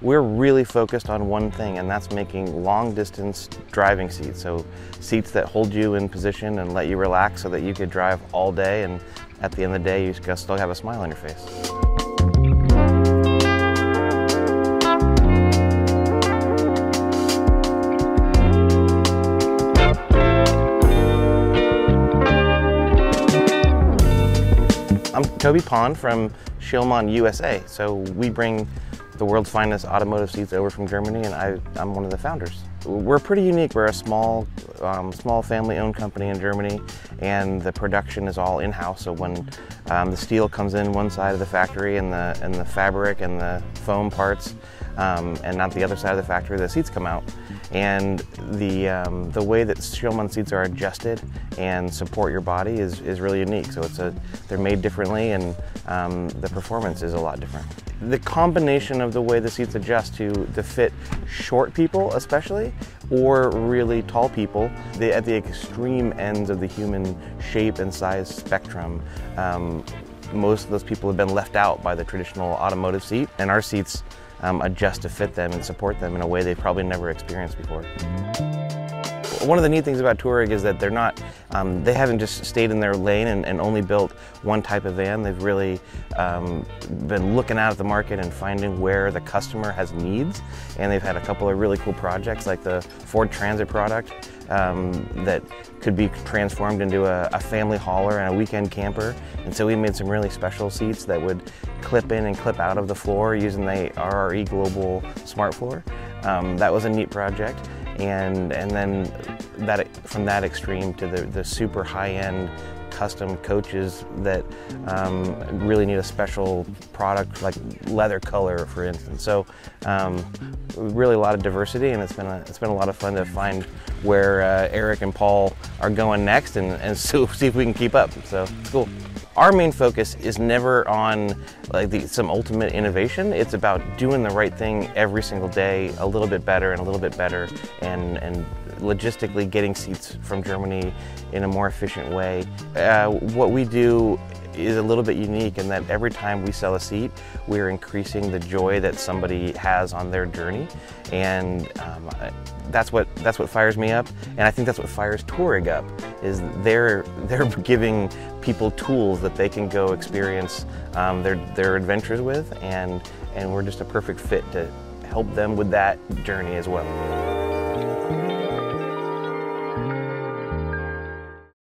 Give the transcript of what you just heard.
We're really focused on one thing, and that's making long-distance driving seats. So seats that hold you in position and let you relax so that you could drive all day, and at the end of the day, you still have a smile on your face. I'm Toby from Scheel-Mann, USA. So we bring the world's finest automotive seats over from Germany, and I'm one of the founders. We're pretty unique. We're a small family-owned company in Germany, and the production is all in-house. So when the steel comes in one side of the factory, and the fabric and the foam parts, and not the other side of the factory, the seats come out. And the way that Scheel-Mann seats are adjusted and support your body is really unique. So they're made differently, and the performance is a lot different. The combination of the way the seats adjust to fit short people especially, or really tall people, at the extreme ends of the human shape and size spectrum, most of those people have been left out by the traditional automotive seat, and our seats adjust to fit them and support them in a way they've probably never experienced before. One of the neat things about Touareg is that they haven't just stayed in their lane and only built one type of van. They've really been looking out at the market and finding where the customer has needs. And they've had a couple of really cool projects, like the Ford Transit product that could be transformed into a family hauler and a weekend camper. And so we made some really special seats that would clip in and clip out of the floor using the RRE Global Smart Floor. That was a neat project. And then from that extreme to the super high-end custom coaches that really need a special product, like leather color, for instance. So really a lot of diversity, and it's been a lot of fun to find where Eric and Paul are going next, and so see if we can keep up. So it's cool. Our main focus is never on some ultimate innovation. It's about doing the right thing every single day, a little bit better and a little bit better, and logistically getting seats from Germany in a more efficient way. What we do is a little bit unique in that every time we sell a seat, we're increasing the joy that somebody has on their journey, and that's what fires me up, and I think that's what fires Touareg up. Is they're giving people tools that they can go experience their adventures with, and we're just a perfect fit to help them with that journey as well.